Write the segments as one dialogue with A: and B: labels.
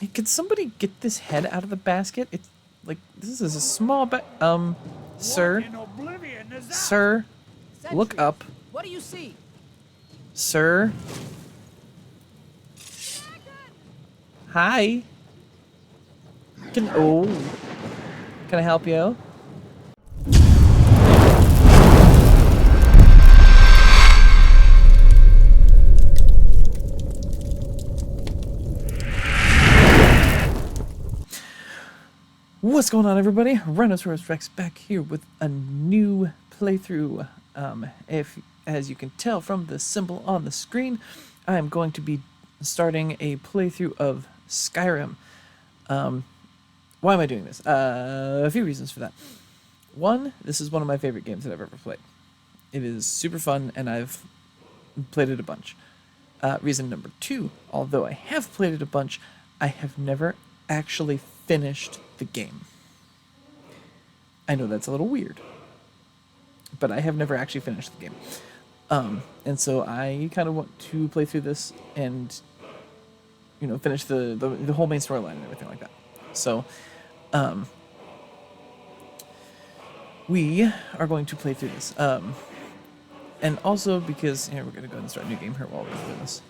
A: Hey, could somebody get this head out of the basket? It's like this is a small sir, sir, look
B: Sentry,
A: up,
B: what do you see?
A: sir. Hi. Can I help you? What's going on, everybody? Rhinoceros Rex back here with a new playthrough. If, as you can tell from the symbol on the screen, I am going to be starting a playthrough of Skyrim. Why am I doing this? A few reasons for that. One, this is one of my favorite games that I've ever played. It is super fun, and I've played it a bunch. Reason number two, although I have played it a bunch, I have never actually finished the game. I know that's a little weird, but I have never actually finished the game. And so I kind of want to play through this and, you know, finish the whole main storyline and everything like that. So, we are going to play through this. And also because, here, we're going to go ahead and start a new game here while we're doing this.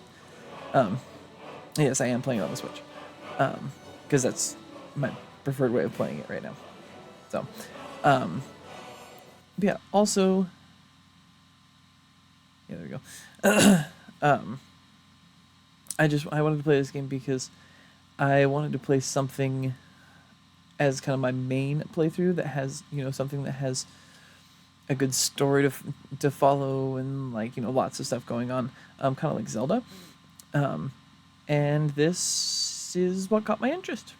A: Yes, I am playing it on the Switch. Because that's my preferred way of playing it right now. So, yeah, also, yeah, there we go. I wanted to play this game because I wanted to play something as kind of my main playthrough that has, you know, something that has a good story to follow and, like, you know, lots of stuff going on, kind of like Zelda. And this is what caught my interest.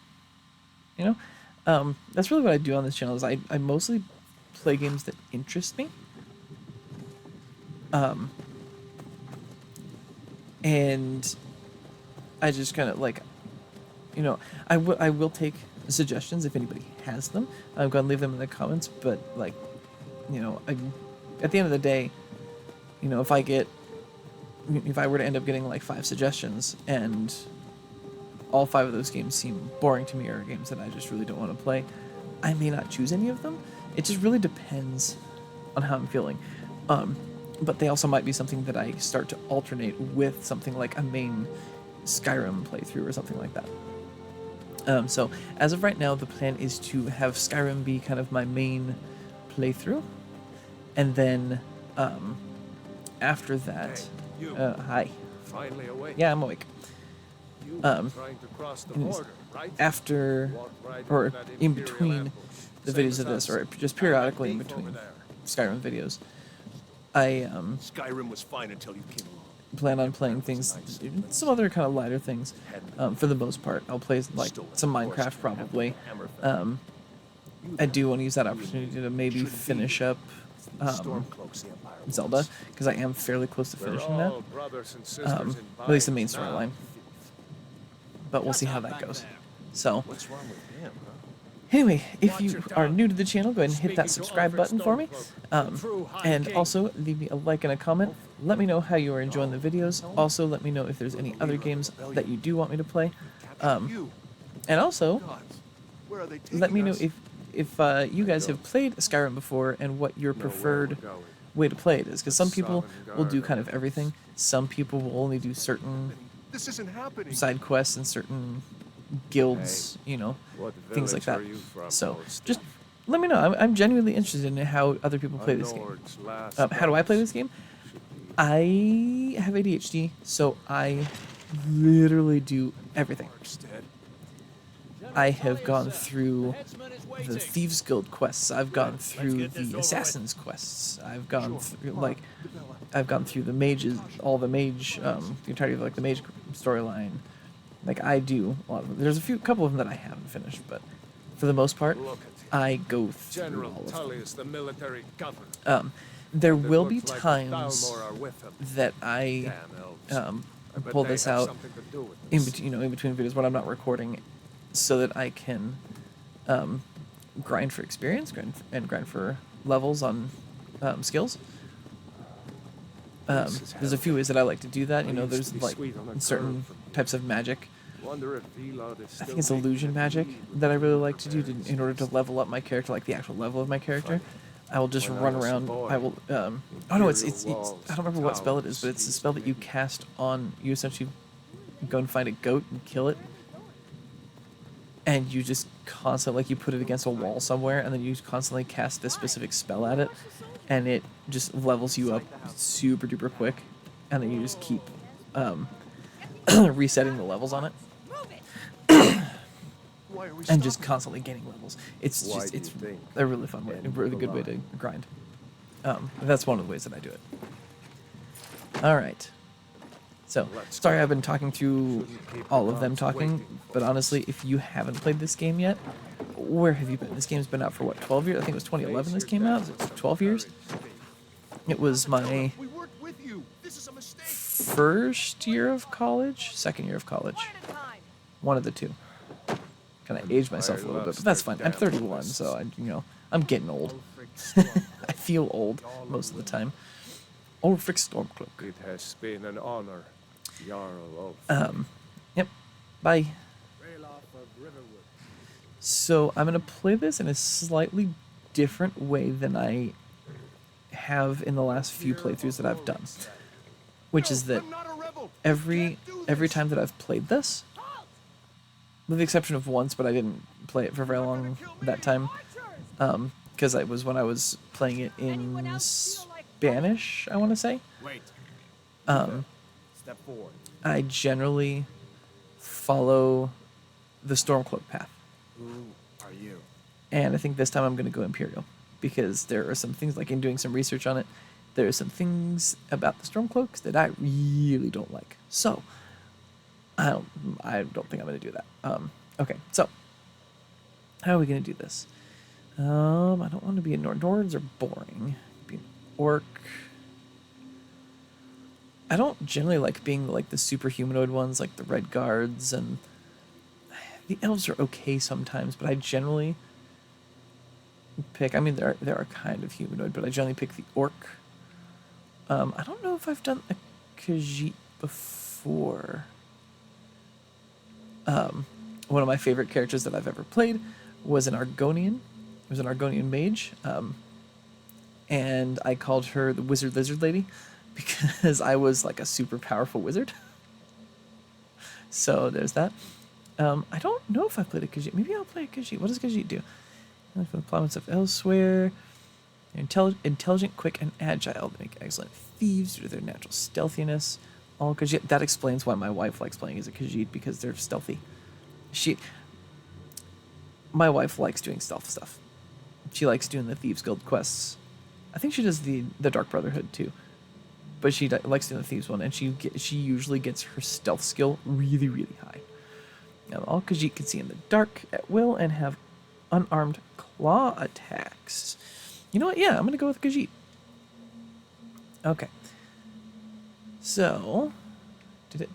A: You know, that's really what I do on this channel. Is I mostly play games that interest me. And I just kind of like, you know, I will take suggestions if anybody has them. I'm gonna leave them in the comments. But, like, you know, at the end of the day, you know, if I were to end up getting like 5 suggestions and all 5 of those games seem boring to me or games that I just really don't want to play, I may not choose any of them. It just really depends on how I'm feeling. But they also might be something that I start to alternate with something like a main Skyrim playthrough or something like that. So as of right now, the plan is to have Skyrim be kind of my main playthrough, and then after that, hi.
C: Finally awake.
A: Yeah, I'm awake.
C: Trying to cross the border, right?
A: After or in between the videos of this, or just periodically in between Skyrim videos, I
C: Skyrim was fine until you came along.
A: plan on playing things, some other kind of lighter things. For the most part, I'll play like some Minecraft probably. I do want to use that opportunity to maybe finish up Zelda, because I am fairly close to finishing that. At least the main storyline. But we'll see how that goes. So,
C: What's wrong with him, huh?
A: anyway, if you are new to the channel, go ahead and hit that subscribe button for me. And also, leave me a like and a comment. Let me know how you are enjoying the videos. Also, let me know if there's any other games that you do want me to play. And also, let me know if you guys have played Skyrim before and what your preferred way to play it is. Because some people will do kind of everything. Some people will only do certain
C: This isn't happening.
A: side quests and certain guilds, you know, things like that. So just let me know. I'm genuinely interested in how other people play this game. How do I play this game? I have ADHD, so I literally do everything. I have gone through the Thieves Guild quests. I've gone through the Assassin's quests. I've gone through the mages, all the mage, the entirety of like the mage storyline. Like, I do a lot of them. There's a couple of them that I haven't finished, but for the most part, I go through all of them.
C: The military governor.
A: There will be times that I pull this out in between videos when I'm not recording, so that I can grind for experience, grind for levels on skills. There's a few ways that I like to do that. You know, there's like certain types of magic
C: Wonder if Vila is
A: I think it's illusion magic that I really like to do in order to level up my character, like the actual level of my character. I will just run around. I will. Oh no, it's. I don't remember what spell it is, but it's the spell that you cast on. You essentially go and find a goat and kill it, and you just constantly, like, you put it against a wall somewhere, and then you constantly cast this specific spell at it, and it just levels you up super duper quick, and then you just keep resetting the levels on it. And just constantly gaining levels. It's just, it's a really fun way, a really good way to grind. That's one of the ways that I do it. All right. So, sorry I've been talking through all of them talking, but honestly, if you haven't played this game yet, where have you been? This game's been out for what, 12 years? I think it was 2011 this came out. Is it 12 years? It was my first year of college, second year of college. One of the two. Kind of aged myself a little bit, but that's fine. I'm 31, so I'm getting old. I feel old most of the time. Ulfric Stormcloak.
C: It has been an honor, Jarl of.
A: Yep. Bye. So I'm gonna play this in a slightly different way than I have in the last few playthroughs that I've done, which is that every time that I've played this, with the exception of once, but I didn't play it for very long that time, because it was when I was playing it in Spanish, I want to say.
C: Step forward.
A: I generally follow the Stormcloak path.
C: Who are you?
A: And I think this time I'm going to go Imperial, because there are some things, like in doing some research on it, there are some things about the Stormcloaks that I really don't like. So, I don't think I'm going to do that. Okay, so, how are we going to do this? I don't want to be a Nord. Nords are boring. Be an orc. I don't generally like being like the super humanoid ones, like the Red Guards, and the elves are okay sometimes, but I generally pick, I mean, they are kind of humanoid, but I generally pick the orc. I don't know if I've done a Khajiit before. One of my favorite characters that I've ever played was an Argonian. It was an Argonian mage, and I called her the Wizard Lizard Lady because I was like a super powerful wizard. So there's that. I don't know if I played a Khajiit. Maybe I'll play a Khajiit. What does Khajiit do? For the plowmen of elsewhere. They're intelligent, quick, and agile. They make excellent thieves due to their natural stealthiness. All Khajiit. That explains why my wife likes playing as a Khajiit, because they're stealthy. My wife likes doing stealth stuff. She likes doing the Thieves Guild quests. I think she does the Dark Brotherhood too, but she likes doing the Thieves one, and she usually gets her stealth skill really, really high. Now, all Khajiit can see in the dark at will and have unarmed claw attacks. You know what? Yeah, I'm gonna go with Khajiit. Okay. So, did it?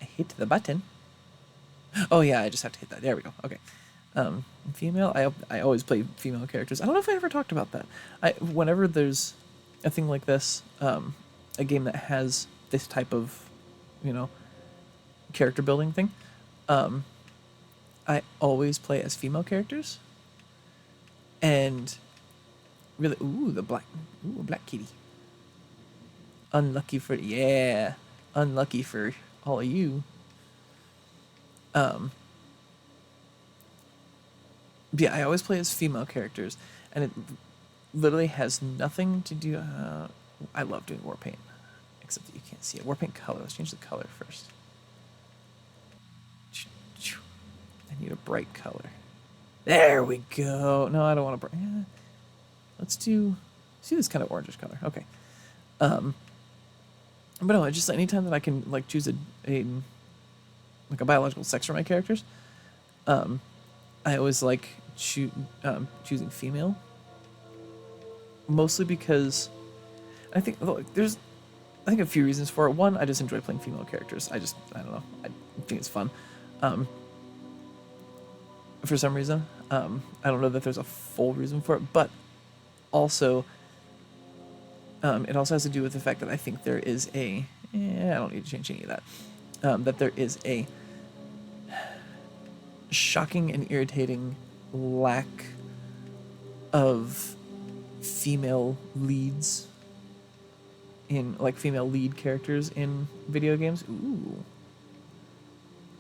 A: I hit the button. Oh yeah, I just have to hit that. There we go. Okay. Female. I always play female characters. I don't know if I ever talked about that. Whenever there's a thing like this, a game that has this type of, character building thing, I always play as female characters. And really, a black kitty. Unlucky for all of you. Yeah, I always play as female characters, and it literally has nothing to do. I love doing war paint, except that you can't see it. War paint color. Let's change the color first. I need a bright color. There we go. No, I don't want to bright. Yeah. Let's do this kind of orangish color. Okay. But no, I just anytime that I can like choose a biological sex for my characters, I always like choosing female. Mostly because I think there's a few reasons for it. One, I just enjoy playing female characters. I don't know. I think it's fun. For some reason, I don't know that there's a full reason for it, but also, it also has to do with the fact that I think there is I don't need to change any of that. That there is a shocking and irritating lack of female leads in, like, female lead characters in video games. Ooh.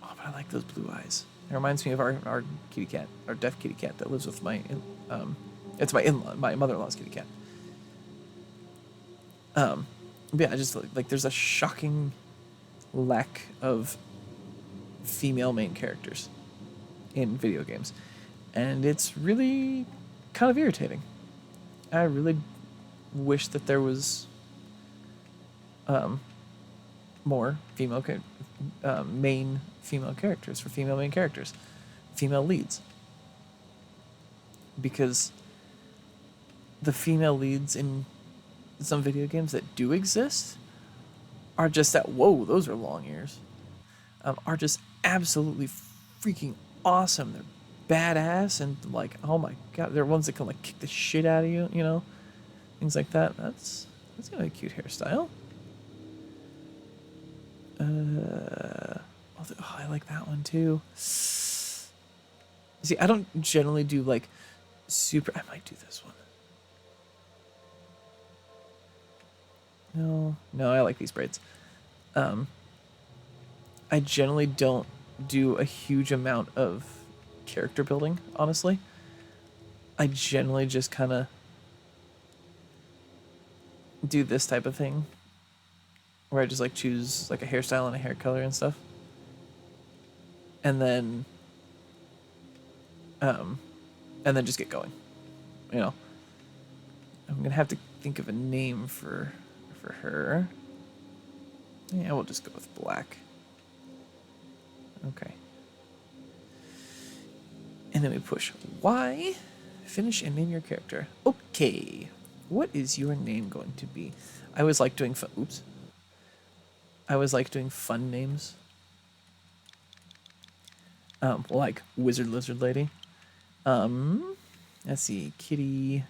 A: Oh, but I like those blue eyes. It reminds me of our kitty cat, our deaf kitty cat that lives with my, it's my in-law, my mother-in-law's kitty cat. But yeah, I just like there's a shocking lack of female main characters in video games, and it's really kind of irritating. I really wish that there was more female main female characters for female main characters, female leads, because the female leads in some video games that do exist are just that, whoa, those are long ears, are just absolutely freaking awesome. They're badass, and like, oh my god, they're ones that can like kick the shit out of you, you know, things like that. That's gonna be a cute hairstyle. I like that one too. See, I don't generally do like super. I might do this one. No, I like these braids. I generally don't do a huge amount of character building, honestly. I generally just kind of do this type of thing, where I just like choose like a hairstyle and a hair color and stuff, and then just get going, you know. I'm gonna have to think of a name for her. Yeah, we'll just go with black. Okay. And then we push Y, finish and name your character. Okay. What is your name going to be? I always like doing I always like doing fun names. Like Wizard Lizard Lady. Let's see, Kitty.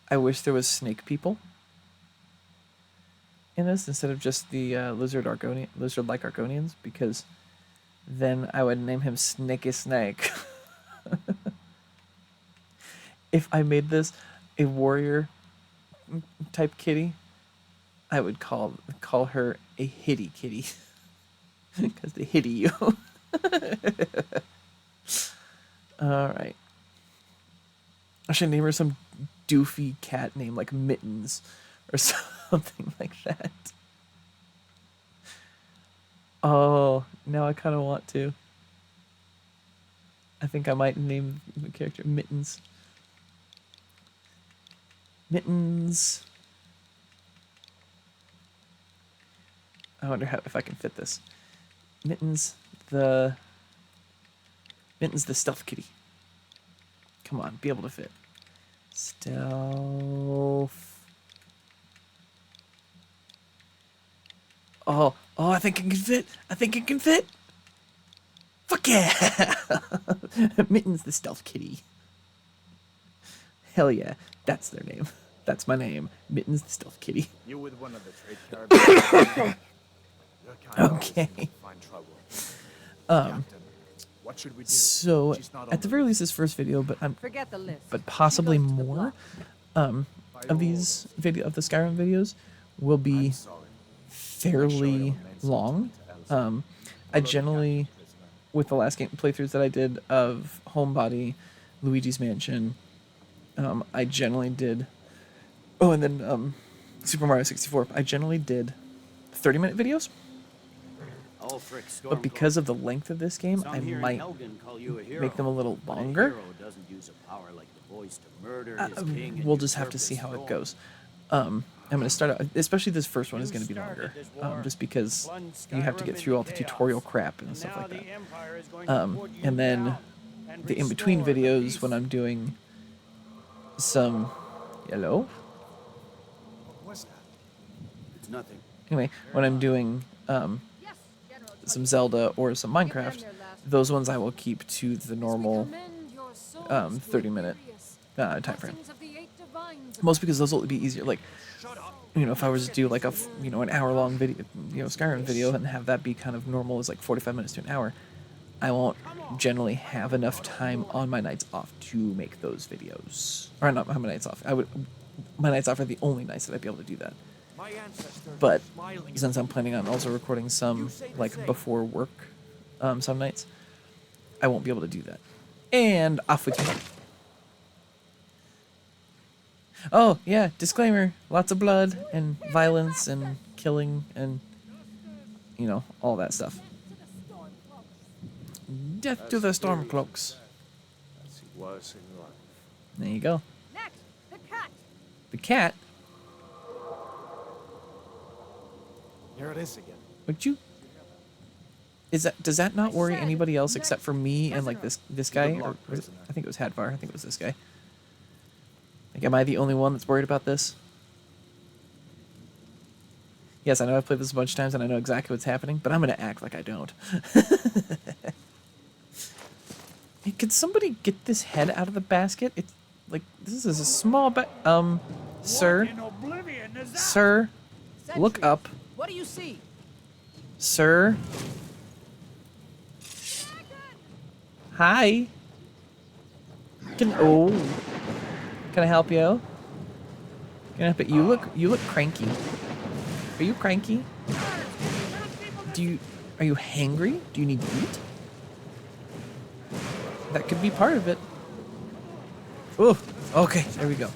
A: I wish there was snake people in this instead of just the lizard-like Argonians, because then I would name him Snakey Snake. If I made this a warrior type kitty, I would call her a hitty kitty, because they hitty you. All right. I should name her some doofy cat name like Mittens or something like that. Oh, now I kind of want to. I think I might name the character Mittens. Mittens. I wonder if I can fit this. Mittens the stealth kitty. Come on, be able to fit. Stealth. Oh, I think it can fit. I think it can fit. Fuck yeah! Mittens the stealth kitty. Hell yeah, that's their name. That's my name. Mittens the stealth kitty.
B: You with one of the trade caravans.
A: Okay.
B: Find trouble.
A: Um,
B: What should we do?
A: So
B: She's not on
A: at the very least, this first video, but
D: Forget the list.
A: possibly
D: She goes to the
A: more,
D: block.
A: of the Skyrim videos will be
B: I'm sorry.
A: fairly long. I generally, with the last game playthroughs that I did of Homebody, Luigi's Mansion, I generally did. Oh, and then Super Mario 64. I generally did 30-minute videos.
E: Oh, frick, Stormcloak.
A: But because of the length of this game,
E: Some
A: I
E: here in
A: might
E: Helgen call you a hero,
A: make them a little
E: but
A: longer.
E: A hero doesn't use a power like the voice to murder his king and
A: We'll just have to
E: usurp
A: see
E: his
A: how it
E: throne.
A: goes. I'm going to start out, especially this first one is going to be longer, just because you have to get through all the tutorial crap and stuff like that. And then the in-between videos when I'm doing some... Hello?
B: What's that?
E: It's nothing.
A: Anyway, when I'm doing
D: Yes, General
A: some Zelda or some
D: Give them
A: Minecraft,
D: their last
A: those ones I will keep to the normal
D: commend your sword
A: 30-minute time frame. Most because those will be easier. Like, if I was to do like an hour-long video, Skyrim video, and have that be kind of normal as like 45 minutes to an hour, I won't generally have enough time on my nights off to make those videos. Or not my nights off. My nights off are the only nights that I'd be able to do that. But since I'm planning on also recording some like before work, some nights, I won't be able to do that. And off with you. Oh yeah, disclaimer: lots of blood and violence and killing and all that stuff. Death to the Stormcloaks.
C: As he was in life.
A: There you go.
D: Next, the cat.
A: The cat.
B: Here it is again.
A: Would you? Does that not worry anybody else except for me and like this guy? Or, I think it was Hadvar. I think it was this guy. Like, am I the only one that's worried about this? Yes, I know I've played this a bunch of times and I know exactly what's happening, but I'm gonna act like I don't. Hey, could somebody get this head out of the basket? It's like this is a small sir, sir, look up,
D: What do you see?
A: sir. Hi. Can I help you? Can I help it? You look cranky. Are you cranky? Are you hangry? Do you need to eat? That could be part of it. Oh, okay, there we go.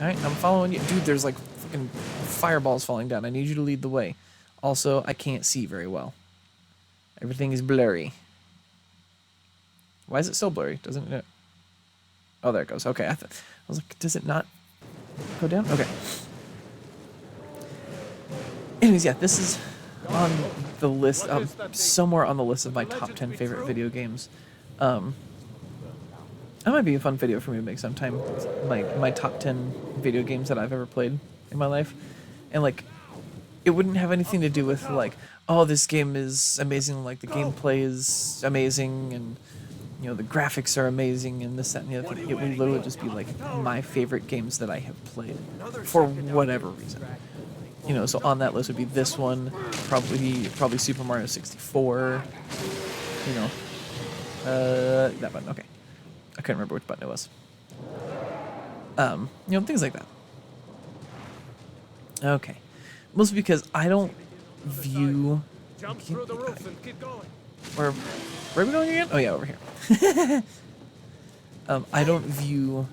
A: Alright, I'm following you. Dude, there's like fucking fireballs falling down. I need you to lead the way. Also, I can't see very well. Everything is blurry. Why is it so blurry? Doesn't it? Oh, there it goes. Okay, I was like, does it not go down? Okay. Anyways, yeah, this is on the list, somewhere on the list of my top 10 favorite video games. That might be a fun video for me to make sometime. My top 10 video games that I've ever played in my life. And like, it wouldn't have anything to do with like, oh, this game is amazing, like the gameplay is amazing, and the graphics are amazing, and this, that, and the other thing. It would literally just be like my favorite games that I have played for whatever reason. So on that list would be this one, probably Super Mario 64. That button. Okay, I couldn't remember which button it was. Things like that. Okay, mostly because I don't view.
C: Jump through the roof and keep going.
A: Where are we going again? Oh yeah, over here. I don't view.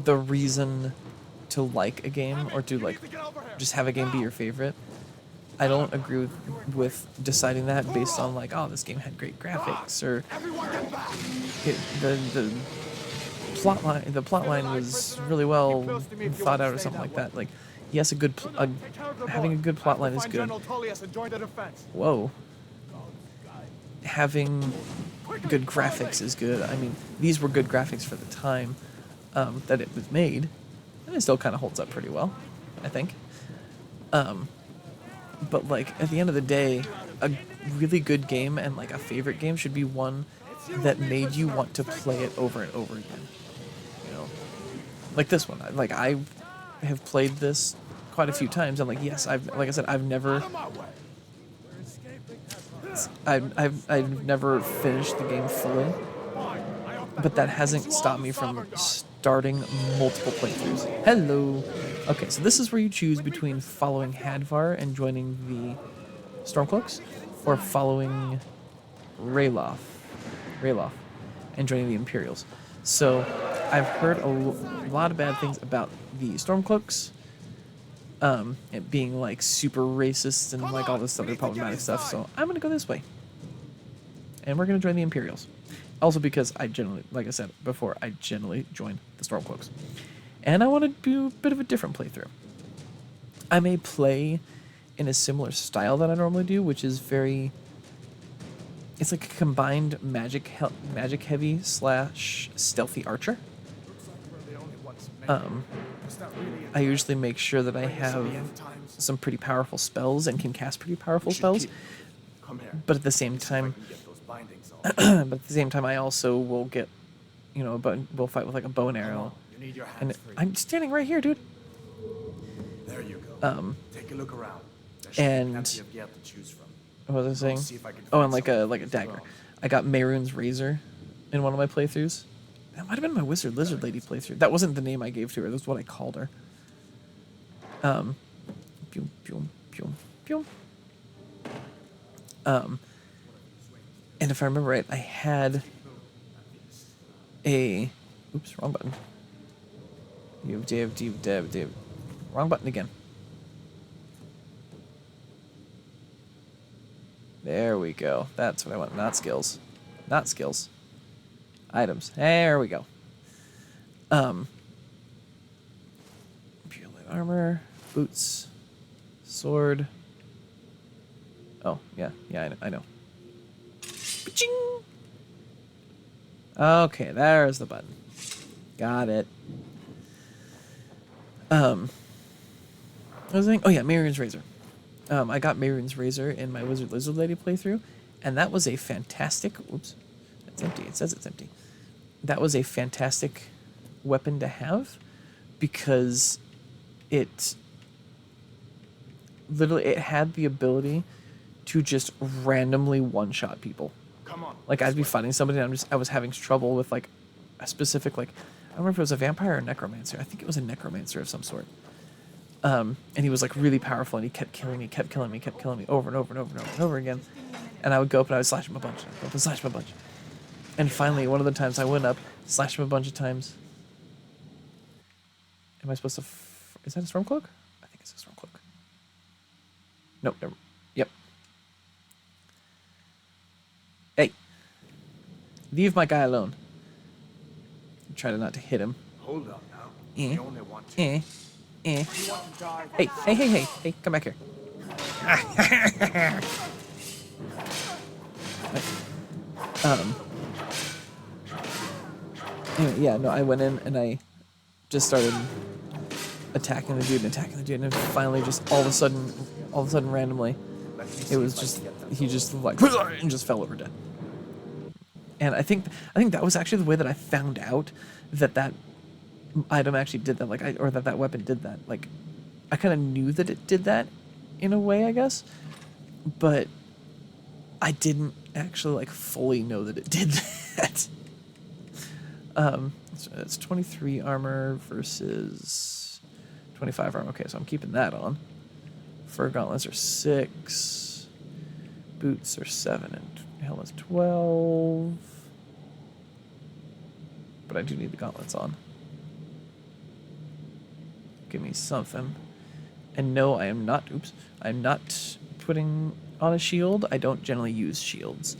A: The reason to like a game or to like just have a game be your favorite, I don't agree with deciding that based on like, oh, this game had great graphics, or the plot line was really well thought out or something like that. Like, yes, having a good plot line is good. Whoa. Having good graphics is good. I mean, these were good graphics for the time that it was made, and it still kind of holds up pretty well, I think. But like at the end of the day, a really good game and like a favorite game should be one that made you want to play it over and over again. Like this one. Like I have played this quite a few times, and like yes, I've never finished the game fully, but that hasn't stopped me from starting multiple playthroughs. Hello. Okay, so this is where you choose between following Hadvar and joining the Stormcloaks, or following Ralof and joining the Imperials. So I've heard a lot of bad things about the Stormcloaks, it being like super racist and like all this other problematic stuff. So I'm gonna go this way, and we're gonna join the Imperials. Also because I generally, like I said before, I generally join the Stormcloaks. And I want to do a bit of a different playthrough. I may play in a similar style that I normally do, which is it's like a combined magic heavy / stealthy archer. I usually make sure that I have some pretty powerful spells and can cast pretty powerful spells.
B: Come here.
A: But at the same
B: Let's see if I
A: time,
B: can get those bindings off.
A: but at the same time, I also will get, we'll fight with like a bow and
B: Come
A: arrow.
B: on, you need your hands
A: And
B: free.
A: I'm standing right here, dude.
B: There you go. Take a look around. There should be
A: and-
B: plenty of gear to choose from.
A: What was I saying?
B: see if I can
A: Oh,
B: find
A: and like a
B: something
A: dagger.
B: strong.
A: I got Mehrunes Razor in one of my playthroughs. That might have been my Wizard Lizard Lady playthrough. That wasn't the name I gave to her. That's what I called her. Pew, pew, pew, pew. And if I remember right, I had a... Oops, wrong button. Wrong button again. There we go. That's what I want. Not skills. Not skills. Items. There we go. Pure light armor, boots, sword. Oh, yeah, I know. Ka-ching! Okay, there's the button. Got it. What was I saying? Oh yeah, Mehrunes Razor. I got Mehrunes Razor in my Wizard Lizard Lady playthrough, and that was a fantastic... Oops. That's empty. It says it's empty. That was a fantastic weapon to have, because it... Literally, it had the ability to just randomly one-shot people.
B: Come on.
A: Like, I'd be fighting somebody, and I was having trouble with, like, a specific, like... I don't remember if it was a vampire or a necromancer. I think it was a necromancer of some sort. And he was like really powerful, and he kept killing me over and over and over and over and over again. And I would go up and I would slash him a bunch, and I'd go up and slash him a bunch. And finally, one of the times I went up, slashed him a bunch of times. Am I supposed to... Is that a Stormcloak? I think it's a Stormcloak. Nope, never... Yep. Hey. Leave my guy alone. Try not to hit him.
B: Hold up now.
A: Eh.
B: We only want to.
A: Eh. Eh. Hey, come back here. Anyway, yeah, no, I went in and I just started attacking the dude, and then finally just all of a sudden randomly, it was just, he just like, and just fell over dead. And I think that was actually the way that I found out that item actually did that, like, or that weapon did that. Like, I kind of knew that it did that in a way, I guess, but I didn't actually like fully know that it did that. So it's 23 armor versus 25 armor. Okay, so I'm keeping that on. Fur gauntlets are 6. Boots are 7, and helmet's 12. But I do need the gauntlets on. Give me something. And no, I am not... Oops. I'm not putting on a shield. I don't generally use shields.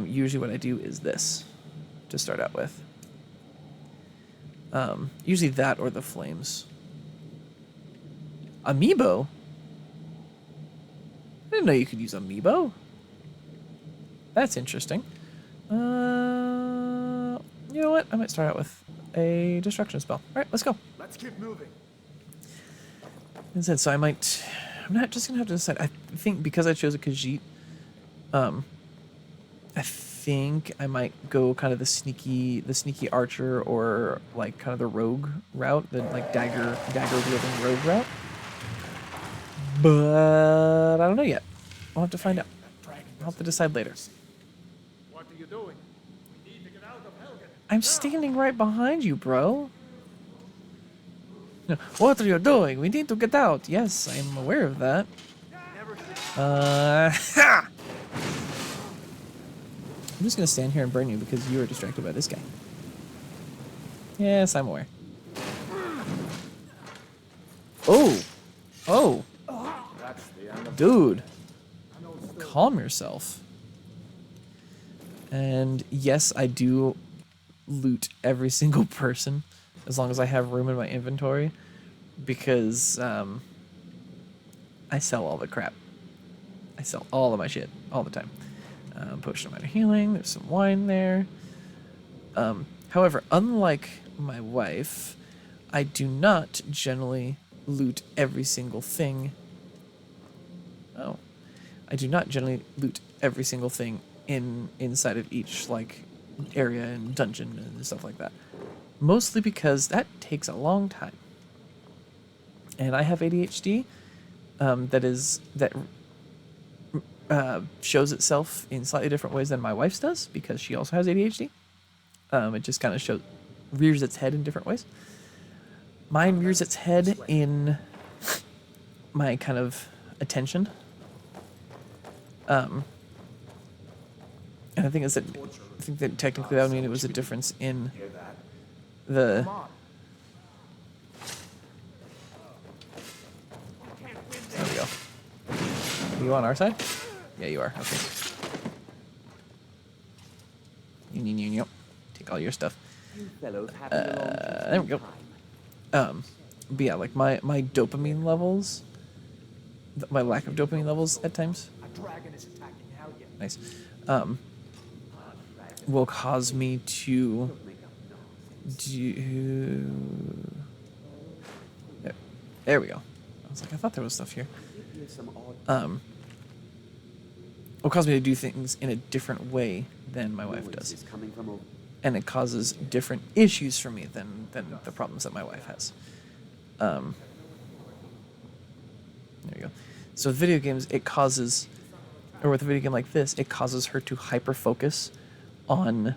A: Usually what I do is this to start out with. Usually that or the flames. Amiibo? I didn't know you could use Amiibo. That's interesting. You know what? I might start out with a destruction spell. All right, let's go.
B: Let's keep moving.
A: Instead, so I'm not just gonna have to decide. I think because I chose a Khajiit, I think I might go kind of the sneaky archer, or like kind of the rogue route, the like dagger wielding rogue route. But I don't know yet. I'll have to find out. I'll have to decide later.
B: What are you doing? We need to get out of Helgen.
A: I'm standing right behind you, bro. No, what are you doing? We need to get out. Yes, I'm aware of that. Ha! I'm just gonna stand here and burn you because you are distracted by this guy. Yes, I'm aware. Oh! Oh!
B: That's the end of
A: Dude! Calm yourself. And yes, I do loot every single person as long as I have room in my inventory, because I sell all the crap. I sell all of my shit all the time. Potion of minor healing, there's some wine there. However, unlike my wife, I do not generally loot every single thing. Oh. I do not generally loot every single thing inside of each like area and dungeon and stuff like that. Mostly because that takes a long time. And I have ADHD that shows itself in slightly different ways than my wife's does because she also has ADHD. It just kind of rears its head in different ways. Mine rears its head in my kind of attention. And I think that technically that would mean it was a difference in the. There we go. Are you on our side? Yeah, you are. Okay. Take all your stuff. There we go. But yeah, like my dopamine levels, my lack of dopamine levels at times. Nice. Will cause me to do. There we go. I was like, I thought there was stuff here. Will cause me to do things in a different way than my wife does. And it causes different issues for me than the problems that my wife has. There you go. So with video games, it causes, or with a video game like this, it causes her to hyper focus on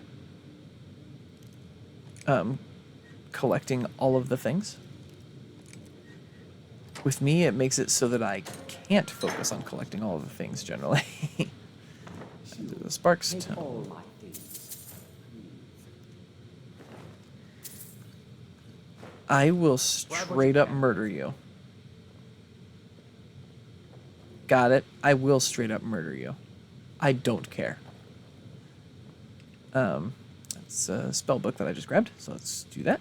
A: collecting all of the things. With me, it makes it so that I can't focus on collecting all of the things generally. The sparks. I will straight up murder you. Got it. I will straight up murder you. I don't care. That's a spell book that I just grabbed, so let's do that.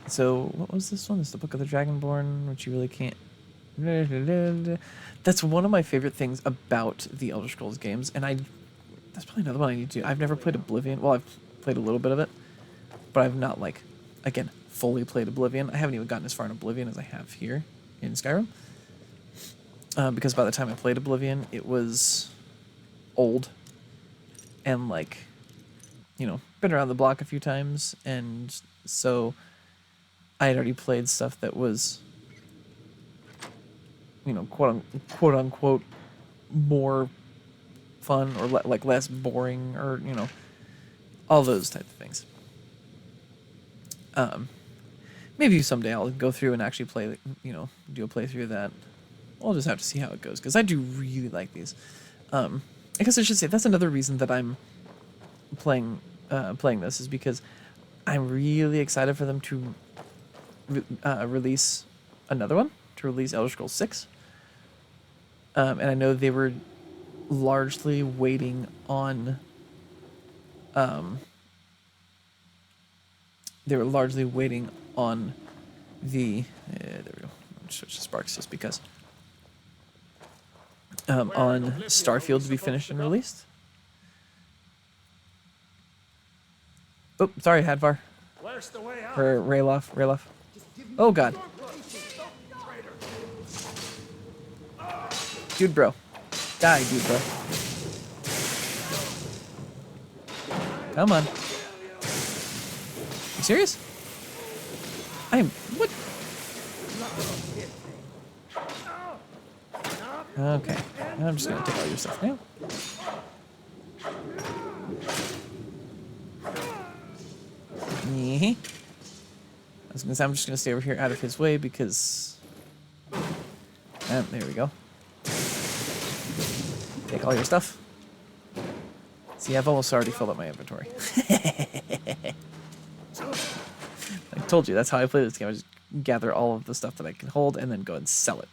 A: So, what was this one? It's the Book of the Dragonborn, which you really can't. That's one of my favorite things about the Elder Scrolls games, and that's probably another one I need to do. I've never played Oblivion. Well, I've played a little bit of it, but I've not, like, again, fully played Oblivion. I haven't even gotten as far in Oblivion as I have here in Skyrim. Because by the time I played Oblivion, it was old and, like, you know, been around the block a few times, and so I had already played stuff that was, you know, quote unquote more fun or like less boring, or, you know, all those type of things. Maybe someday I'll go through and actually play, you know, do a playthrough of that. We'll just have to see how it goes, because I do really like these. I guess I should say that's another reason that I'm playing this, is because I'm really excited for them to release another one, to release Elder Scrolls 6. And I know they were largely waiting on the there we go. I'll switch to Sparks just because on Starfield to be finished and released. Oh, sorry, Hadvar.
B: Where's the way out?
A: Or Rayloff. Oh god. Dude bro. Die, dude bro. Come on. You serious? What? Okay. I'm just gonna take all your stuff now. I was gonna say, I'm just gonna stay over here out of his way because. There we go. Take all your stuff. See, I've almost already filled up my inventory. I told you, that's how I play this game. I just gather all of the stuff that I can hold and then go and sell it.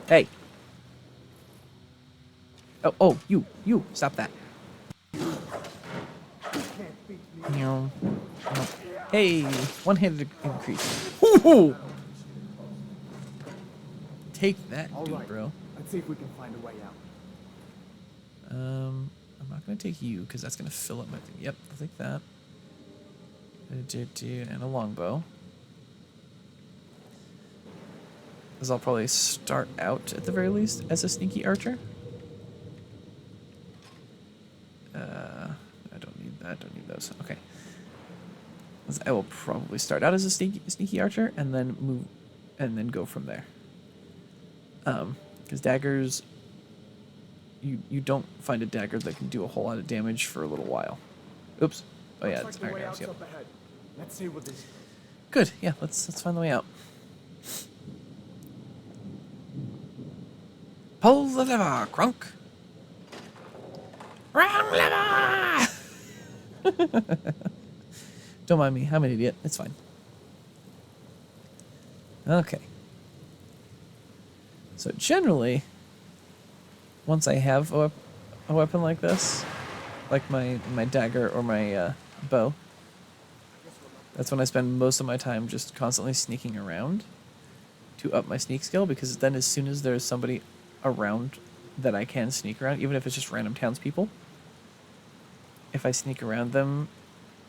A: Hey. Oh, you, stop that. No. Hey, one-handed increase. Ooh! Take that, dude, bro.
B: Let's see if we can find a way out.
A: I'm not gonna take you because that's gonna fill up my thing. Yep, I'll take that. And a longbow. Because I'll probably start out, at the very least, as a sneaky archer. I don't need that. I don't need those. Okay. 'Cause I will probably start out as a sneaky archer and then move, and then go from there. Because daggers, you don't find a dagger that can do a whole lot of damage for a little while. Oops. Oh yeah, it's iron arrows. Yep.
B: up ahead. Let's see what this.
A: Good. Yeah. Let's find the way out. Pull the lever, Crunk. Wrong lever. Don't mind me. I'm an idiot. It's fine. Okay. So generally, once I have a weapon like this, like my dagger or my bow, that's when I spend most of my time just constantly sneaking around to up my sneak skill, because then as soon as there's somebody around that I can sneak around, even if it's just random townspeople, if I sneak around them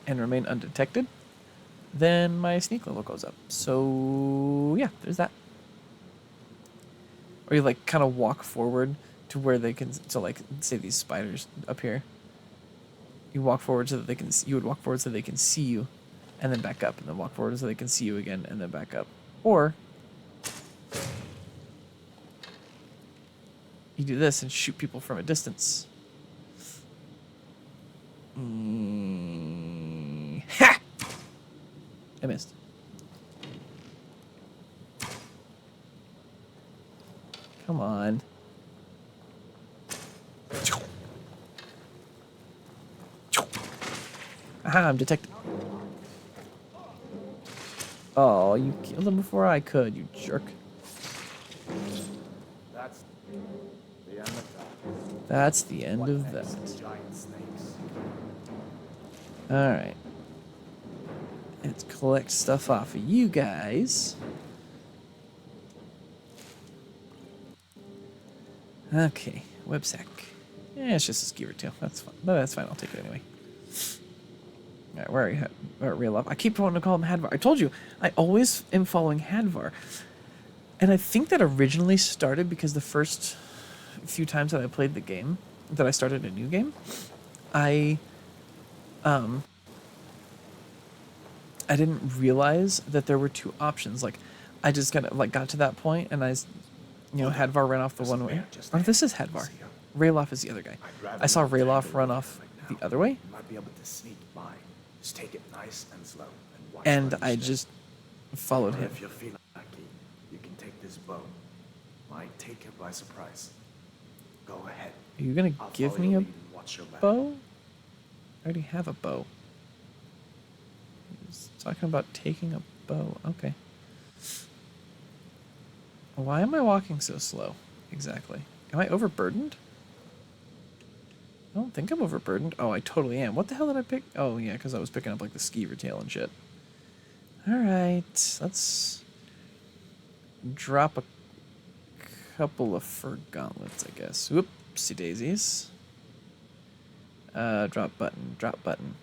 A: and remain undetected, then my sneak level goes up. So yeah, there's that. Or you like kind of walk forward to where they can, so like say these spiders up here, you walk forward so that they can, you would walk forward so they can see you, and then back up, and then walk forward so they can see you again, and then back up. Or you do this and shoot people from a distance. Ha! I missed. Come on. Aha, I'm detected. Oh, you killed him before I could, you jerk.
B: That's the end of that.
A: That's the end of that.
B: Giant snakes.
A: Alright. Let's collect stuff off of you guys. Okay, web sack. Yeah, it's just a skeever tail. That's fine. No, that's fine. I'll take it anyway. Alright, where are you? Real up. I keep wanting to call him Hadvar. I told you, I always am following Hadvar. And I think that originally started because the first few times that I played the game, that I started a new game, I didn't realize that there were two options. Like, I just kind of like got to that point, and Hadvar ran off the one way. Or this is Hadvar. Rayloff is the other guy. I saw Rayloff run off the other way,
B: You might be able to sneak by. Just take it nice and slow. And watch
A: and
B: where you
A: I
B: step.
A: just followed him.
B: If you feel lucky, you can take this bow. Might take it by surprise. Go ahead.
A: Are you gonna
B: I'll
A: give
B: follow
A: me
B: your
A: a
B: lead and watch your back.
A: bow? I already have a bow. He's talking about taking a bow. Okay. Why am I walking so slow? Exactly. Am I overburdened? I don't think I'm overburdened. Oh, I totally am. What the hell did I pick? Oh, yeah, because I was picking up, like, the skeever tail and shit. Alright, let's drop a couple of fur gauntlets, I guess. Whoopsie daisies. Drop button, drop button.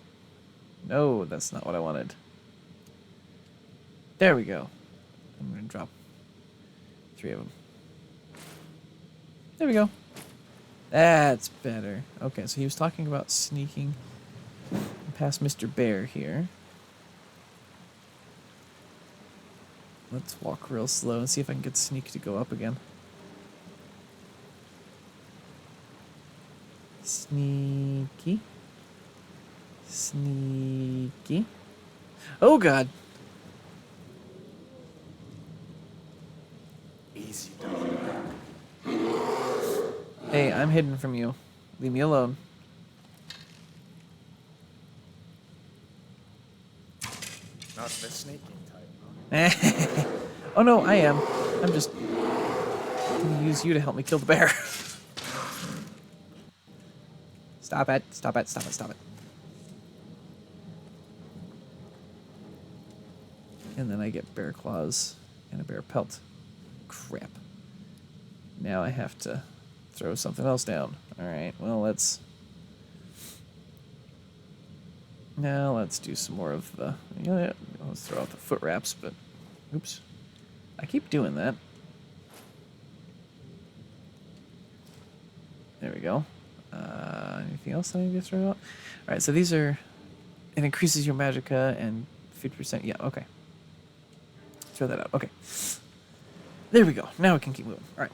A: No, that's not what I wanted. There we go. I'm going to drop 3 of them. There we go. That's better. Okay, so he was talking about sneaking past Mr. Bear here. Let's walk real slow and see if I can get Sneak to go up again. Sneaky. Sneaky. Oh, God.
B: Easy does it.
A: Hey, I'm hidden from you. Leave me alone.
B: Not the sneaking type, huh?
A: Oh, no, I am. I'm just gonna use you to help me kill the bear. Stop it. Stop it. Stop it. Stop it. And then I get bear claws and a bear pelt. Crap. Now I have to throw something else down. Alright, well, let's Now let's do some more of the. Yeah, let's throw out the foot wraps, but oops, I keep doing that. There we go. Anything else I need to throw out? All right, so these are. It increases your magicka and 50%. Yeah, okay. Throw that out. Okay. There we go. Now we can keep moving. All right.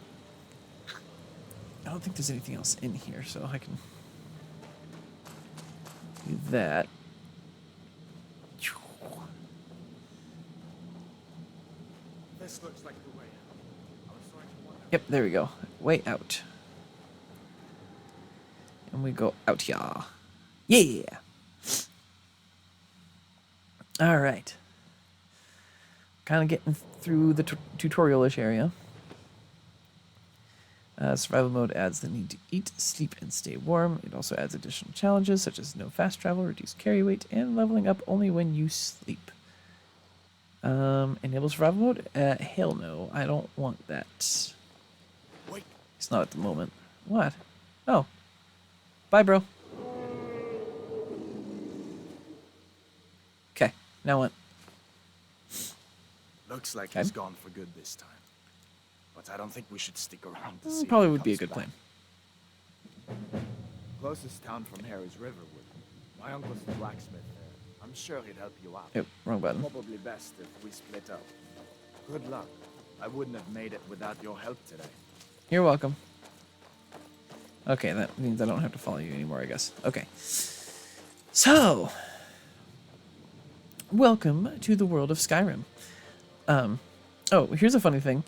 A: I don't think there's anything else in here, so I can do that.
B: This looks like the way out. I was starting to wonder.
A: Yep, there we go. Way out. And we go out here. Yeah! All right. Kind of getting through the tutorial-ish area. Survival mode adds the need to eat, sleep, and stay warm. It also adds additional challenges such as no fast travel, reduced carry weight, and leveling up only when you sleep. Enable survival mode? Hell no, I don't want that.
B: Wait.
A: It's not at the moment. What? Oh. Bye, bro. Okay, now what?
B: Looks like
A: Okay.
B: he's gone for good this time. But I don't think we should stick around to see if
A: Probably
B: he
A: would be a
B: comes
A: good
B: back.
A: plan.
B: Closest town from here is Riverwood. My uncle's the blacksmith there. I'm sure he'd help you out.
A: Yep, wrong button.
B: Probably best if we split up. Good luck. I wouldn't have made it without your help today.
A: You're welcome. Okay, that means I don't have to follow you anymore, I guess. Okay. So, welcome to the world of Skyrim. Oh, here's a funny thing.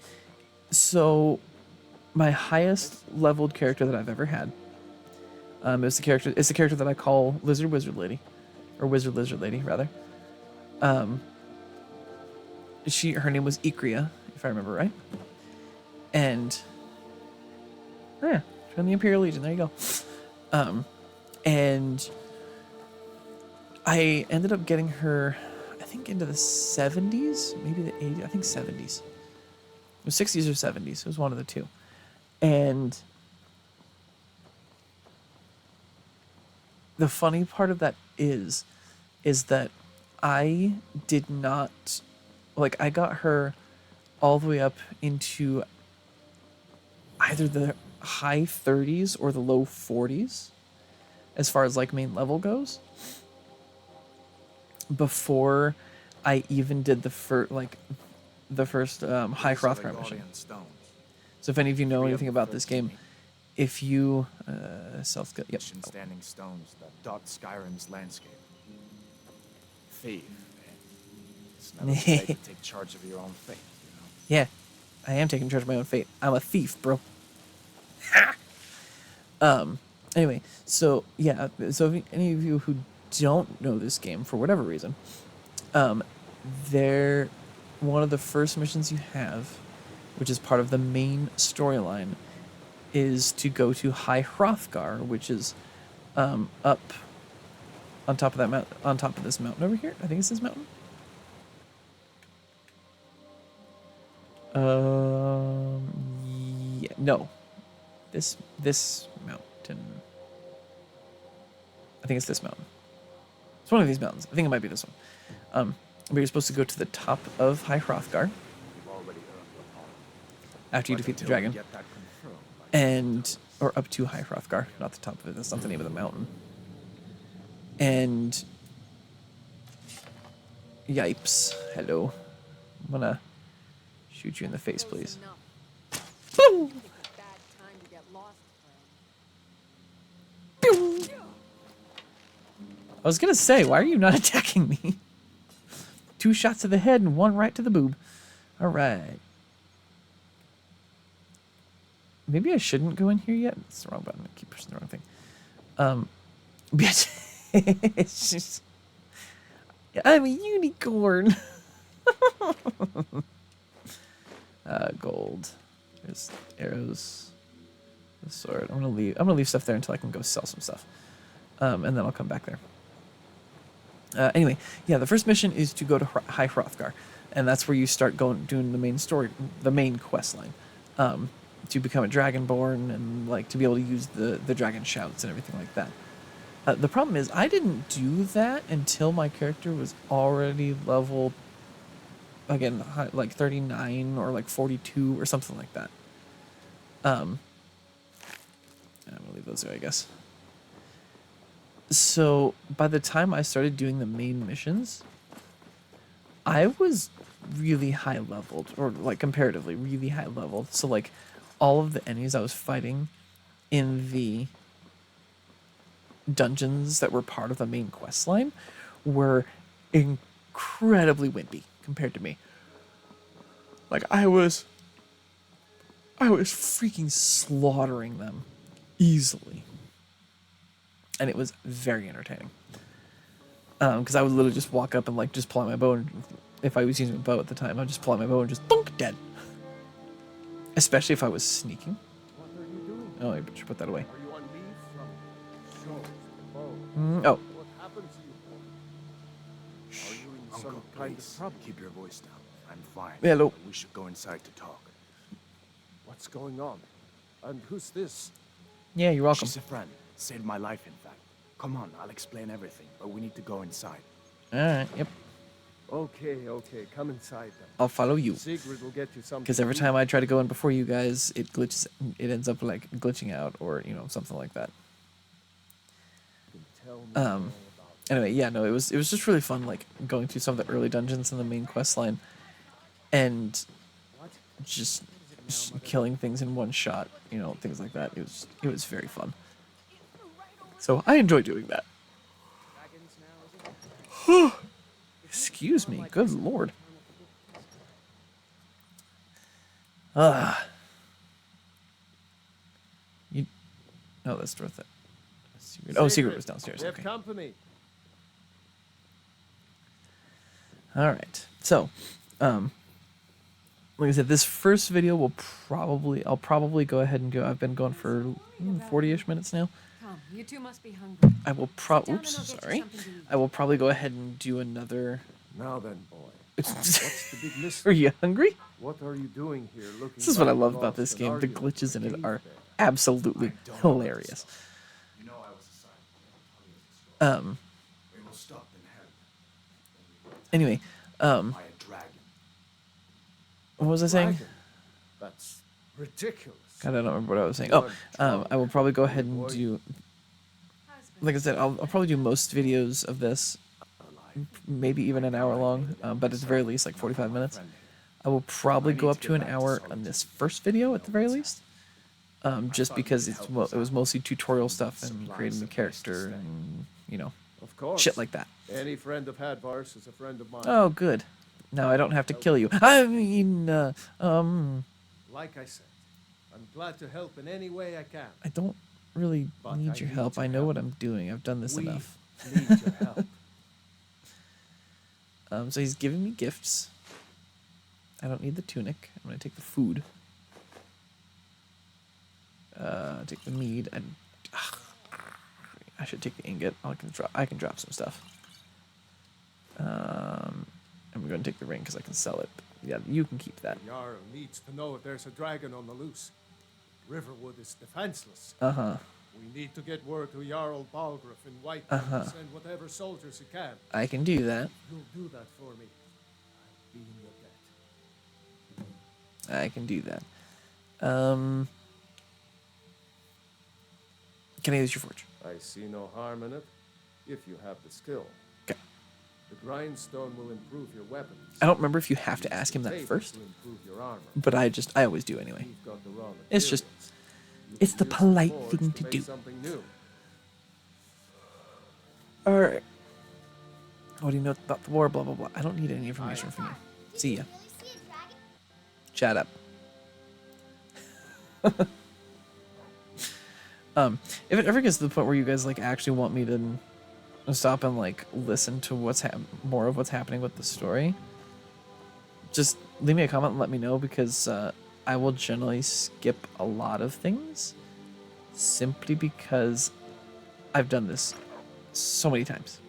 A: So, my highest leveled character that I've ever had, is the character that I call Lizard Wizard Lady, or Wizard Lizard Lady rather. Her name was Ikria, if I remember right, and yeah, from the Imperial Legion. There you go. And I ended up getting her, I think, into the 70s, maybe the 80s. I think 70s. It was 60s or 70s. It was one of the two. And the funny part of that is that I did not, like, I got her all the way up into either the high 30s or the low 40s as far as, like, main level goes, before I even did the first High Hrothgar mission.
B: Stones.
A: So if any of you know
B: Three of
A: anything
B: them
A: about
B: for
A: this game,
B: me.
A: if you self-skill, yep.
B: Ancient standing stones that dot Skyrim's landscape. Thief. It's never too late to take charge of your own fate, you know?
A: Yeah, I am taking charge of my own fate. I'm a thief, bro. Anyway, so yeah, so if any of you who don't know this game for whatever reason, one of the first missions you have, which is part of the main storyline, is to go to High Hrothgar, which is up on top of that mount, on top of this mountain over here. I think it's this mountain. Yeah, no, this mountain. I think it's this mountain. It's one of these mountains. I think it might be this one. But you're supposed to go to the top of High Hrothgar
B: You've already earned your pardon.
A: after you
B: But
A: defeat the
B: until we
A: dragon,
B: get that confirmed by
A: and or up to High Hrothgar, not the top of it. That's not the name of the mountain. And yipes, hello. I'm gonna shoot you in the face, please.
D: Boom! It's a bad time to get lost, friend.
A: I was gonna say, why are you not attacking me? 2 shots to the head and 1 right to the boob. All right. Maybe I shouldn't go in here yet. It's the wrong button. I keep pushing the wrong thing. But it's just, I'm a unicorn. Gold. There's arrows. The sword. I'm gonna leave stuff there until I can go sell some stuff. And then I'll come back there. Anyway, yeah, the first mission is to go to High Hrothgar, and that's where you start doing the main story, the main quest line, to become a dragonborn and like to be able to use the dragon shouts and everything like that. The problem is I didn't do that until my character was already leveled, again, like 39 or like 42 or something like that. I'm gonna leave those there, I guess. So by the time I started doing the main missions, I was really high leveled, or like comparatively really high leveled. So like all of the enemies I was fighting in the dungeons that were part of the main quest line were incredibly wimpy compared to me. Like I was freaking slaughtering them easily. And it was very entertaining. Because I would literally just walk up and like just pull out my bow, and if I was using a bow at the time, I'd just pull out my bow and just thunk, dead. Especially if I was sneaking.
C: What are you doing?
A: Oh, I should put that away.
C: Are you on leave from shows?
A: Oh,
C: What happened to you? Are you in
B: Uncle,
C: some kind
B: please,
C: of trouble?
B: keep your voice down. I'm fine.
A: Hello.
B: We should go inside to talk.
C: What's going on? And who's this?
A: Yeah, you're welcome.
B: She's a friend. Saved my life, in fact. Come on, I'll explain everything, but we need to go inside.
A: Alright, yep.
C: Okay, come inside then.
A: I'll follow you.
C: Sigrid will get you something.
A: Because every
C: to
A: time I try to go in before you guys, it glitches. It ends up like glitching out, or you know, something like that.
C: eat. Tell me all about it.
A: Anyway, yeah, no, it was just really fun, like going through some of the early dungeons in the main quest line, and
C: What?
A: just killing things in one shot, you know, things like that. It was very fun. So I enjoy doing that. Excuse me, good lord. You. Oh, that's Dorothy. Secret. Oh, Secret was downstairs.
C: We have
A: Okay.
C: company.
A: All right. So, like I said, this first video I'll probably go ahead and go. I've been going for 40-ish minutes now.
D: Come, you two must be hungry.
A: I will
D: Sit down and
A: oops,
D: I'll get you
A: sorry.
D: something to eat.
A: I will probably go ahead and do another.
C: Now then, boy.
A: Are
C: What's the big mystery?
A: you hungry?
C: What are you doing here looking
A: This is what I
C: like
A: love
C: lost
A: about this
C: and
A: game. The
C: arguing
A: glitches in
C: with
A: it
C: the
A: are
C: cave bear?
A: absolutely
B: I don't know
A: hilarious.
B: this stuff. You know I was assigned. We will stop in hell.
A: Anyway,
B: By a dragon.
A: what was I saying?
C: Dragon? That's ridiculous.
A: God, I don't remember what I was saying. Oh, I will probably go ahead and do. Like I said, I'll probably do most videos of this, maybe even an hour long, but at the very least, like 45 minutes. I will probably go up to an hour on this first video at the very least, just because it was mostly tutorial stuff and creating the character and, you know,
C: Of course.
A: shit like that.
C: Any friend of Hadvar's is a friend of mine.
A: Oh, good. Now I don't have to kill you. I mean,
C: Like I said, I'm glad to help in any way I can.
A: I don't really
C: But
A: need
C: I
A: your
C: need
A: help.
C: your
A: I know
C: help.
A: what I'm doing. I've done this
C: We
A: enough.
C: need your help.
A: So he's giving me gifts. I don't need the tunic. I'm gonna take the food. Take the mead and I should take the ingot. I can drop some stuff. And we're gonna take the ring because I can sell it. Yeah, you can keep that.
C: Jarl needs to know if there's a dragon on the loose. Riverwood is defenseless.
A: Uh-huh.
C: We need to get word to Jarl Balgruff in White
A: Uh-huh.
C: to send whatever soldiers he can.
A: I can do that.
C: You'll do that for me. I'll be in your debt.
A: I can do that. Can I use your forge?
C: I see no harm in it, if you have the skill.
A: Okay.
C: The grindstone will improve your weapons.
A: I don't remember if you have to
C: Use
A: ask
C: the
A: him that
C: table
A: first,
C: to improve your armor.
A: but I always do anyway.
C: You've got the raw
A: It's just-
C: materials. You
A: it's
C: can
A: the
C: use
A: polite
C: forge
A: thing to
C: make
A: do.
C: Something new.
A: Alright. What do you know about the war? Blah, blah, blah. I don't need any information from you. See ya. Shut up. If it ever gets to the point where you guys like actually want me to stop and like listen to more of what's happening with the story, just leave me a comment and let me know, because I will generally skip a lot of things simply because I've done this so many times.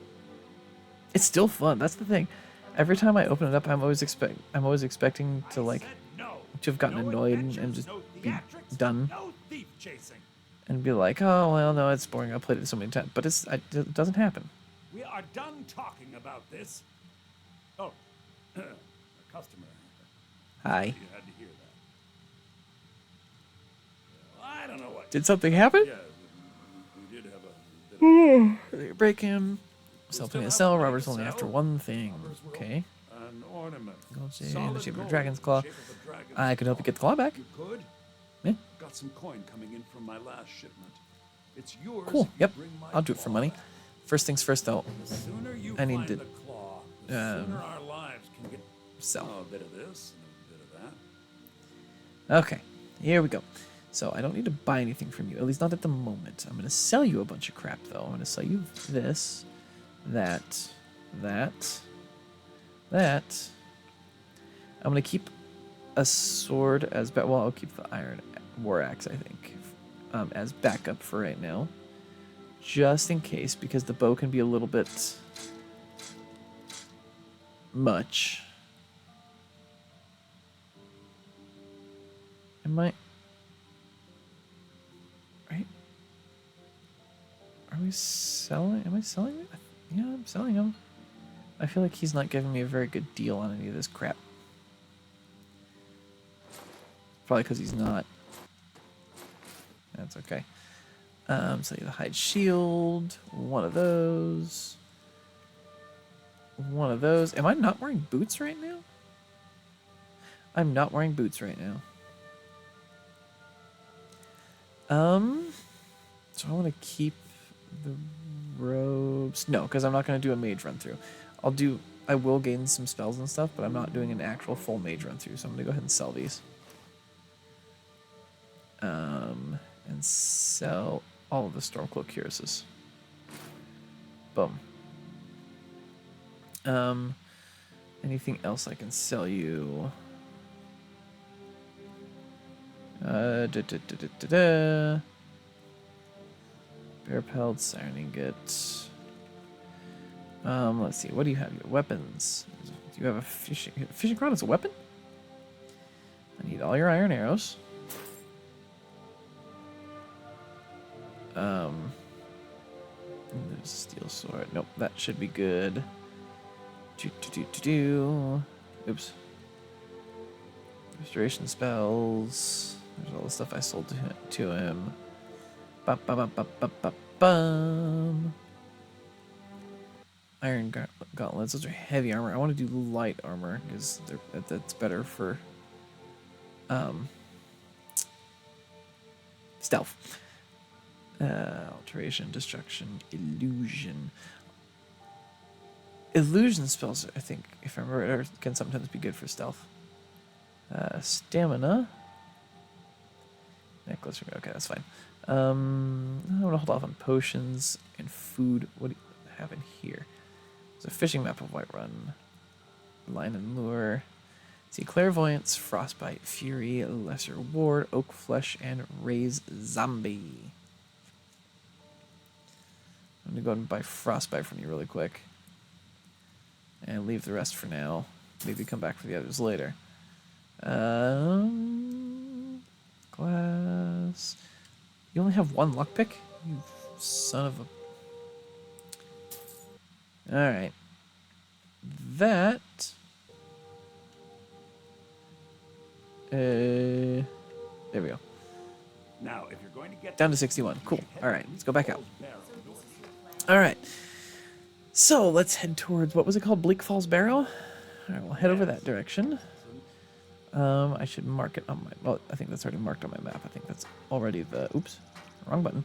A: It's still fun. That's the thing. Every time I open it up, I'm always expecting to like to have gotten annoyed and just be done. and be like, oh, well, no, it's boring. I played it so many times. But it doesn't happen.
F: We are done talking about this. Oh, a customer.
A: Hi.
F: You had to hear that. I don't know what.
A: Did something happen?
F: Yeah, we did have a bit of
A: Break him. Something to sell.
F: have
A: Robert's
F: to
A: only
F: sell.
A: after one thing.
F: Robbers will-
A: Okay.
F: an ornament.
A: Gold chain,
F: Solid
A: the shape of a
F: gold,
A: dragon's
F: the
A: claw.
F: shape of a dragon's
A: I could help you get the claw back.
F: You could?
A: Yeah.
F: Got some coin coming in from my last shipment. It's yours.
A: Cool.
F: if you
A: Yep.
F: bring my
A: I'll do it for
F: claw
A: money.
F: back.
A: First things first, though.
F: The sooner you
A: I need
F: find
A: to,
F: the claw, the sooner our lives can get
A: sell.
F: a bit of this and a bit of that.
A: Okay. Here we go. So I don't need to buy anything from you, at least not at the moment. I'm going to sell you a bunch of crap, though. I'm going to sell you this, that. I'm going to keep a sword as well, I'll keep the iron war axe, I think, as backup for right now. Just in case, because the bow can be a little bit much. Right? Are we selling? Am I selling it? Yeah, I'm selling him. I feel like he's not giving me a very good deal on any of this crap. Probably because he's not. That's okay. So the hide shield, one of those. One of those. Am I not wearing boots right now? I'm not wearing boots right now. So I want to keep the robes. No, because I'm not going to do a mage run through. I will gain some spells and stuff, but I'm not doing an actual full mage run through, so I'm going to go ahead and sell these. And sell all of the Stormcloak cuirasses. Boom. Anything else I can sell you? Bear pelts, iron ingot. Let's see. What do you have? Your weapons. Do you have a fishing rod as a weapon? I need all your iron arrows. There's a steel sword. Nope, that should be good. Oops. Restoration spells. There's all the stuff I sold to him. Bum. Iron gauntlets. Those are heavy armor. I want to do light armor because that's better for stealth. Alteration, destruction, illusion. Illusion spells, I think, if I remember right, can sometimes be good for stealth. Stamina. Necklace. Okay, that's fine. I'm going to hold off on potions and food. What do you have in here? There's a fishing map of Whiterun. Line and lure. See, clairvoyance, frostbite, fury, lesser ward, oak flesh, and raise zombie. I'm going to go ahead and buy frostbite from you really quick. And leave the rest for now. Maybe come back for the others later. Glass. You only have one luck pick? You son of a... Alright. That... there we go.
F: Now, if you're going to get
A: Down to 61. Cool. Alright, let's go back out. Alright. So, let's head towards... What was it called? Bleak Falls Barrow? Alright, we'll head over that direction. I should mark it on my... Well, I think that's already marked on my map. I think that's already the... Oops. Wrong button.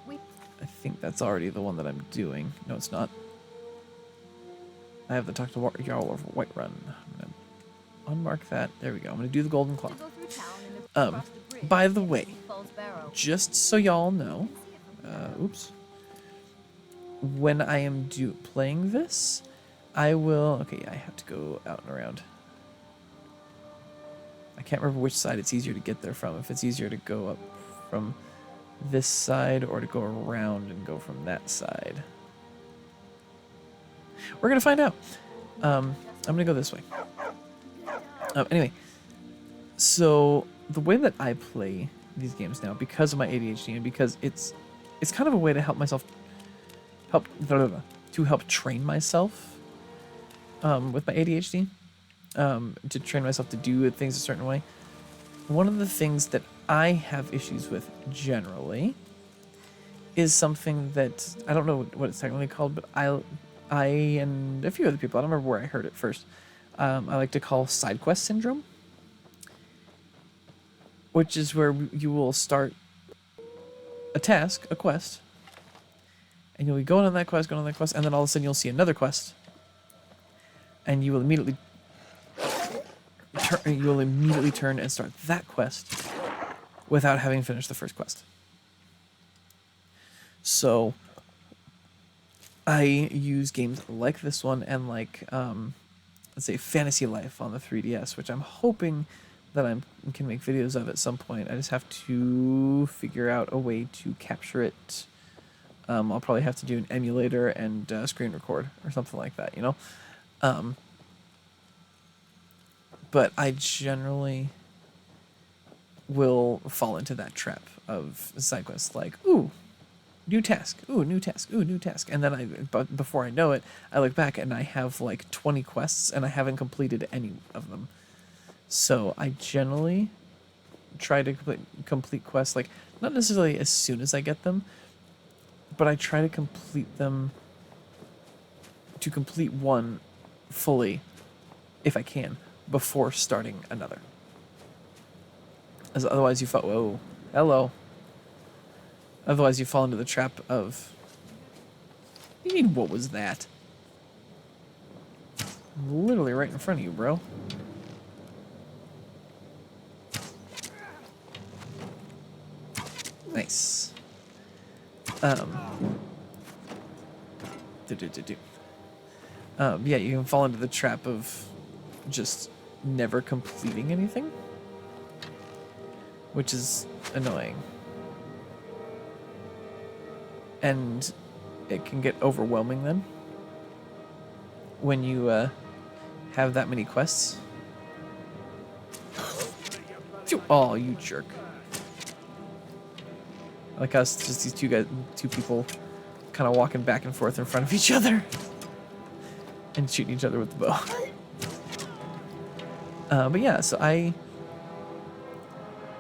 A: I think that's already the one that I'm doing. No, it's not. I have the Talk to Jarl of Whiterun. I'm going to unmark that. There we go. I'm going to do the Golden Claw. By the way, just so y'all know... oops. When I am playing this, I will... Okay, I have to go out and around. I can't remember which side it's easier to get there from. If it's easier to go up from this side or to go around and go from that side. We're going to find out. I'm going to go this way. Anyway, so the way that I play these games now because of my ADHD and because it's kind of a way to help myself help train myself with my ADHD, to train myself to do things a certain way. One of the things that I have issues with generally is something that I don't know what it's technically called, but I and a few other people, I don't remember where I heard it first, I like to call side quest syndrome, which is where you will start a task, a quest, and you'll be going on that quest, and then all of a sudden you'll see another quest, and you will immediately turn and start that quest without having finished the first quest. So I use games like this one and like, let's say Fantasy Life on the 3DS, which I'm hoping that I can make videos of at some point. I just have to figure out a way to capture it. I'll probably have to do an emulator and screen record or something like that, you know? But I generally will fall into that trap of side quests, like, ooh, new task, ooh, new task, ooh, new task. And then but before I know it, I look back and I have like 20 quests and I haven't completed any of them. So I generally try to complete quests, like, not necessarily as soon as I get them, but I try to complete one fully, if I can, before starting another. As otherwise you fall, whoa, hello. Otherwise you fall into the trap of, what do you mean, what was that? Literally right in front of you, bro. Nice. Yeah, you can fall into the trap of just never completing anything, which is annoying. And it can get overwhelming then when you have that many quests. Oh, you jerk. Like us, just these two people kind of walking back and forth in front of each other and shooting each other with the bow. But yeah, so I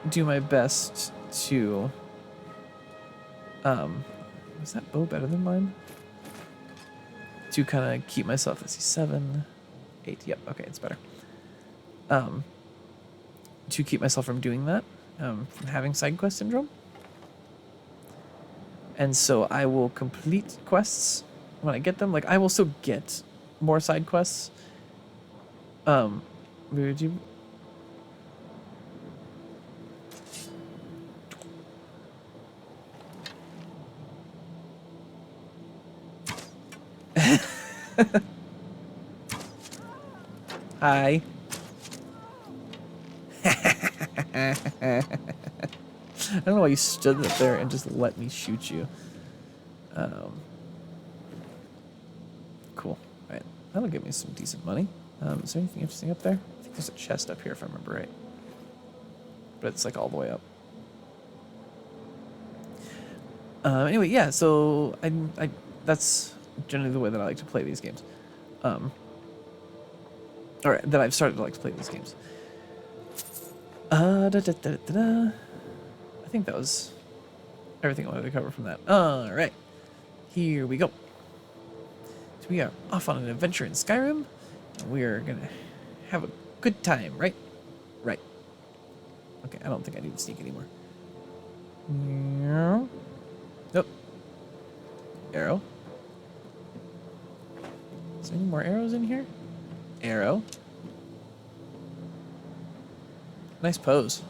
A: do my best to, was that bow better than mine? To kind of keep myself, let's see, 7, 8, yep, okay, it's better. To keep myself from doing that, from having side quest syndrome. And so I will complete quests when I get them. Like, I will still get more side quests. Would you... Hi. I don't know why you stood up there and just let me shoot you. Cool. Alright. That'll give me some decent money. Is there anything interesting up there? I think there's a chest up here if I remember right. But it's like all the way up. Anyway, yeah, so I that's generally the way that I like to play these games. Or that I've started to like to play these games. I think that was everything I wanted to cover from that. Alright. Here we go. So we are off on an adventure in Skyrim. And we are gonna have a good time, right? Right. Okay, I don't think I need to sneak anymore. Nope. Arrow. Is there any more arrows in here? Arrow. Nice pose.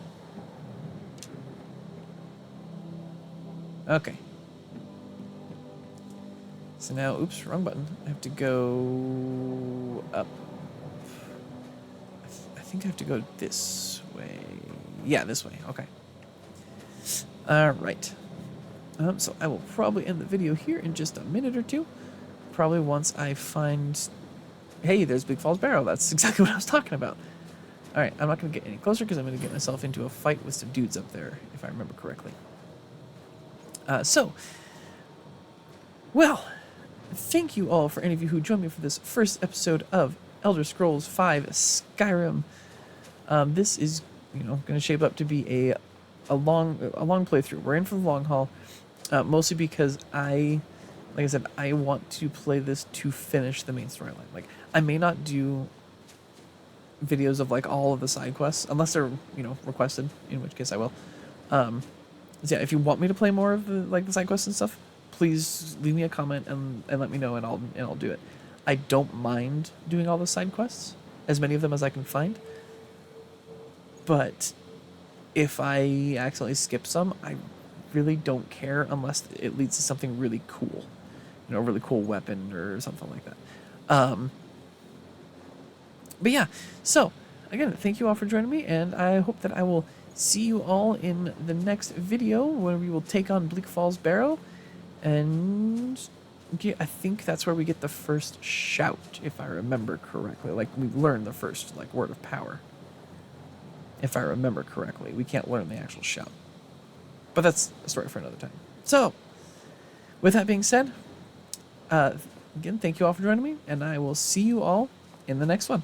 A: Okay. So now, oops, wrong button. I have to go up. I think I have to go this way. Yeah, this way. Okay. All right. So I will probably end the video here in just a minute or two. Probably once I find... Hey, there's Big Falls Barrow. That's exactly what I was talking about. All right, I'm not going to get any closer because I'm going to get myself into a fight with some dudes up there, if I remember correctly. Well, thank you all for any of you who joined me for this first episode of Elder Scrolls V Skyrim. This is, going to shape up to be a long playthrough. We're in for the long haul, mostly because like I said, I want to play this to finish the main storyline. Like, I may not do videos of like all of the side quests unless they're requested, in which case I will. So yeah, if you want me to play more of the side quests and stuff, please leave me a comment and let me know, and I'll do it. I don't mind doing all the side quests, as many of them as I can find. But if I accidentally skip some, I really don't care unless it leads to something really cool, a really cool weapon or something like that. But yeah, so again, thank you all for joining me, and I hope that I will see you all in the next video where we will take on Bleak Falls Barrow, and I think that's where we get the first shout, if I remember correctly. Like, we learn the first word of power, if I remember correctly. We can't learn the actual shout, but that's a story for another time. So, with that being said, again, thank you all for joining me, and I will see you all in the next one.